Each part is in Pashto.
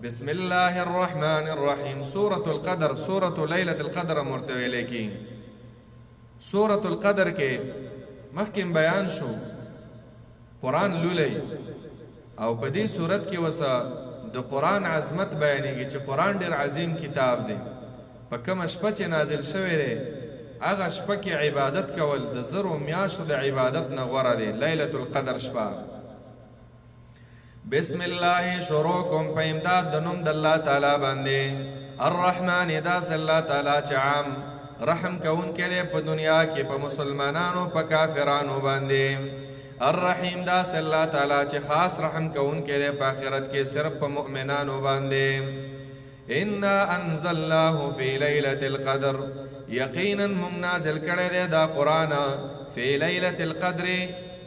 بسم الله الرحمن الرحیم. سورة القدر، سورة لیلة القدر مرتویلے کی. سورة القدر کے مخکم بیان شو قرآن لولی او په دې صورت کې وسه د قرآن عظمت بیانېږي چې قرآن ډېر عظیم کتاب دی. په کومه شپه چې نازل شوی دی هغه شپه کې عبادت کول د زرو میاشتو د عبادت نه غوره دی. لیلة القدر شپه. بسم الله شروع کوم په امداد د نوم د الله تعالی باندې. الرحمن داس الله تعالی چې عام رحم کوونکی دی په دنیا کې په مسلمانانو په کافرانو باندې. الرحیم داس الله تعالی چې خاص رحم کوونکی دی په آخرت کې صرف په مؤمنانو باندې. انا انزلناه فی لیلة القدر، یقینا موږ نازل کړی دی دا قرآن فی لیلة القدر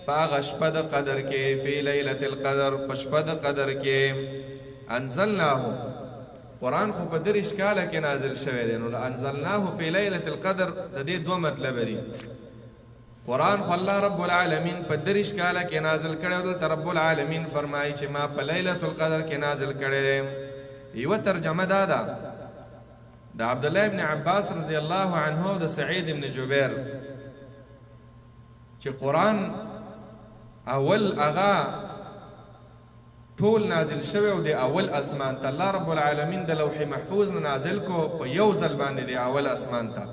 په هغه شپه د قدر کې. فی لیلة القدر په شپه د قدر کې. انزلناه قرآن خو په دریش کاله کې نازل شوی دی، نو انزلناه فی لیلة القدر د دې دوه مطلب دي. قرآن خو الله رب العالمین په دریش کاله کې نازل کړی، دلته رب العالمین فرمایي چې ما په لیلة القدر کې نازل کړی دی. یوه ترجمه دا ده د عبدالله ابن عباس رضی الله عنه او د سعید ابن جبیر چې قرآن اول هغه ټول نازل شوی او د اول اسمان ته الله رب العالمین د لوح محفوظ نه نازل کو په یو ځل باندې د اول اسمان ته،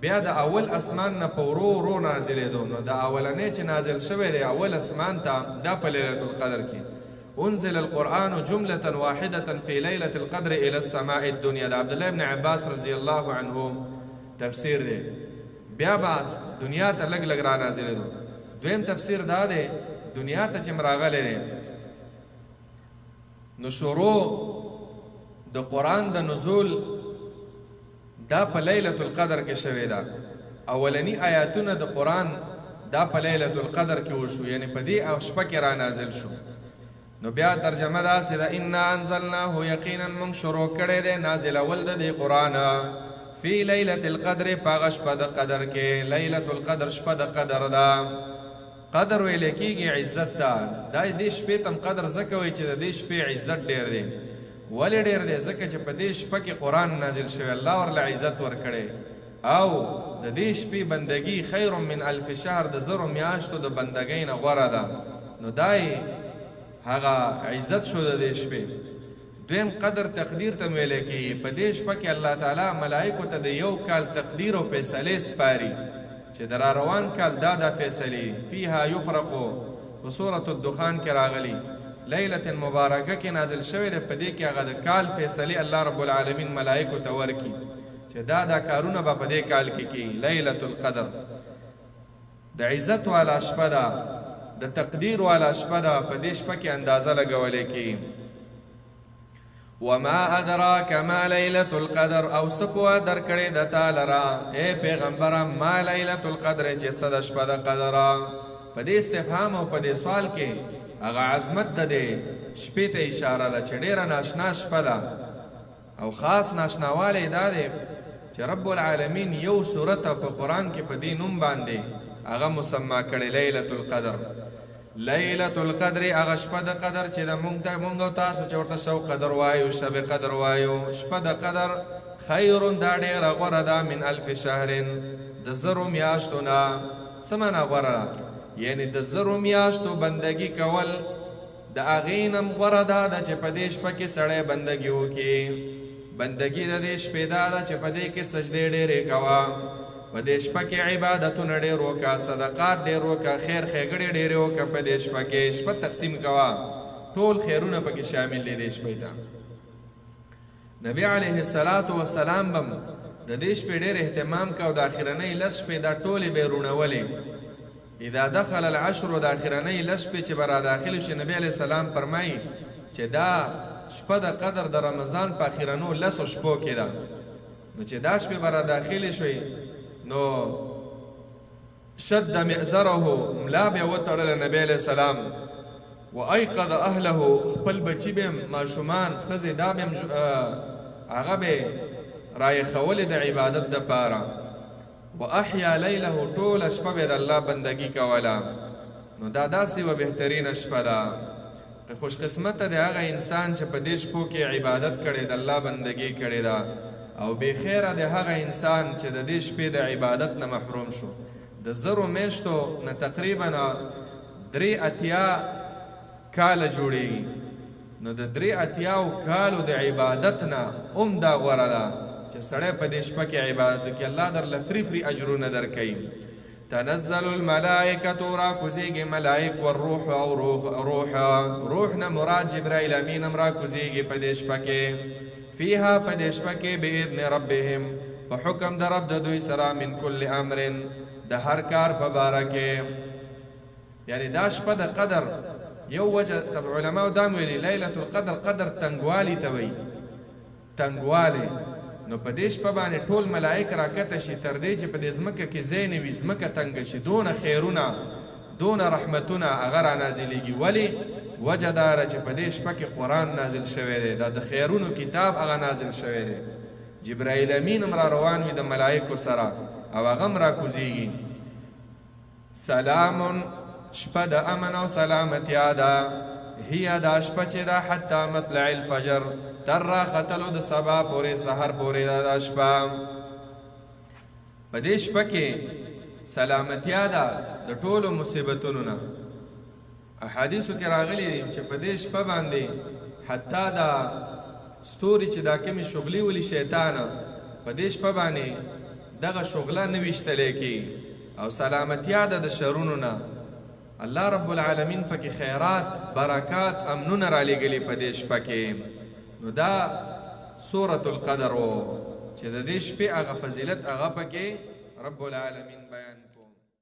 بیا د اول اسمان نه په ورو ورو نازلېدو. نو د اولنې چې نازل شوی د اول اسمان ته دا په لیلة القدر کې. انزل القرآن جملة واحدة في ليلة القدر إلى السماء الدنيا. د عبدالله ابن عباس رضی الله عنه تفسیر دی. بیا باس دنیا ته لږ لږ را نازلېدو. دویم تفسیر دا دی دنیا ته چې راغلی دی نو شروع د قرآن د نزول دا په لیلة القدر کې شوی ده. اولنی آیاتونه د قرآن دا په لیلة القدر کې وشو، یعنی په دې شپه کې را نازل شو. نو بیا ترجمه داسې ده انا انزلناه، یقینا موږ شروع کړی دی نازل اول د دې قرآن فی لیلة القدر په هغه شپه د قدر کې. لیلة القدر شپه د قدر ده. قدر ویل کېږي عزت ده. دا دې شپې ته قدر ځکه وایي چې د دې شپې عزت ډېر دی. ولې ډېر دی؟ ځکه چې په دې شپه کې قرآن نازل شوی، الله ورله عزت ورکړی. او د دې شپې بندګي خیر من الف شهر، د زرو میاشتو د بندګۍ نه غوره ده. نو دای هغه عزت شو د دې شپې. دویم قدر تقدیر ته ویل کېږي. په دې شپه کې الله تعالی ملائکو ته د یو کال تقدیر او فیصلې سپاري چې د را روان کال دا فیصلې. فیها یفرقو په سورة الدخان کې راغلی. لیلة مبارکه کې نازل شوی دی. په دې کې هغه د کال فیصلې الله رب العالمین ملائکو ته ورکي چې دا کارونه به په دې کال کې کېږي. لیلة القدر د عزت والا شپه ده، د تقدیر والا شپه ده. په دې شپه کې اندازه لګولی کېږي. وما ادراک ما لیلة القدر، او څه پوهه درکړې ده تا لره ای پیغمبره ما لیلة القدر چې څه ده شپه د قدره. په دې استفهام او په دې سوال کې هغه عظمت د دې شپې ته اشاره ده چې ډېره ناشنا شپه ده. او خاص ناشناوالی دا دی چې رب العالمین یو صورت په قرآن کې په دې نوم باندې هغه مسما کړی لیلة القدر. لیلة القدر هغه شپه د قدر چې د مونږ او تاسو چې ورته شو قدر وایو، شب قدر وایو. شپه د قدر خیر دا ډېره غوره ده من الف شهر، د زرو میاشتو نه. څه معنا غوره؟ یعنی د زرو میاشتو بندګي کول د هغې نه غوره ده چې په دې شپه کې سړی بندګي وکړي. بندګي د دې شپې دا ده چې په دې کې سجدې ډېرې کوه، په دې شپه کې عبادتونه ډېر وکړه، صدقات ډېر وکړه، خیر ښېګړې ډېرې وکړه. په دې شپه کې شپه تقسیم کوه، ټول خیرونه پکې شامل دي دې شپې ته. نبی علیه الصلاة والسلام بم د دې شپې ډېر اهتمام کوه. د اخرنۍ لس شپې دا ټولې به یې روڼولې. اذا دخل العشر، د اخرنۍ لس شپې چې به را داخل شي، نبی علیه السلام فرمایي چې دا شپه د قدر د رمضان په اخرنو لسو شپو کې ده. نو چې دا شپې به را داخلې شوي نو شد مئزره، ملا به یې وتړله نبی علیه السلام. و ایقظ اهله، خپل بچي به ماشومان ښځې دا به هغه به رایښولې د عبادت دپاره. و احیا لیله، ټوله شپه به د الله بندګي کوله. نو دا داسې یوه بهترینه شپه ده. خوش قسمت دی هغه انسان چې په دې شپو کې عبادت کړي د الله بندګي کړي دا او بے خیره دی هغه انسان چې د دې شپې د عبادت نه محروم شو د زرو میاشتو نه تقریبا 83 کاله جوړیږي نو د 83 کالو د عبادت نه دا غوره ده چې سړی په دې شپه کې عبادت وکړي الله درله فری اجرونه درکوي تنزل الملائکة را کوزیږي ملائک والروح او روح نه مراد جبرائیل امین هم را کوزیږي په دې شپه کې فیها په دې شپه کې باذن ربهم په حکم د رب د دوی سره من کل امر د هر کار په باره کې یعنی دا شپه د قدر یو وجه طب علماء دا ویلي لیلة القدر قدر تنګوالی ته وایي تنګوالی نو په دې شپه باندې ټول ملائک راکته شي تر دې چې په دې ځمکه کې ځای نه وي ځمکه تنګه شي دونه خیرونه دونه رحمتونه هغه رانازلېږي ولې وجه دا ده چې په دې شپه کې قرآن نازل شوی دی دا د خیرونو کتاب هغه نازل شوی دی جبرائیل امین هم را روان وي د ملائکو سره او هغه هم راکوزېږي سلام شپه د امن او سلامتیا ده هي دا شپه چې ده حتی مطلع الفجر تر را ختلو د سبا پورې سحر پورې دا شپه په دې شپه کې سلامتیا ده د ټولو مصیبتونو نه احادیثو کې راغلي دي چې په دې شپه باندې حتی دا ستوري چې دا کومې شغلې ولي شیطانه په دې شپه باندې دغه شغله نه ویشتلی کېږي او سلامتیا ده د شرونو نه الله رب العالمین پکې خیرات برکات امنونه را لېږلي په دې شپه کې نو دا سورة القدر و چې د دې شپې هغه فضیلت هغه پکې رب العالمین بیان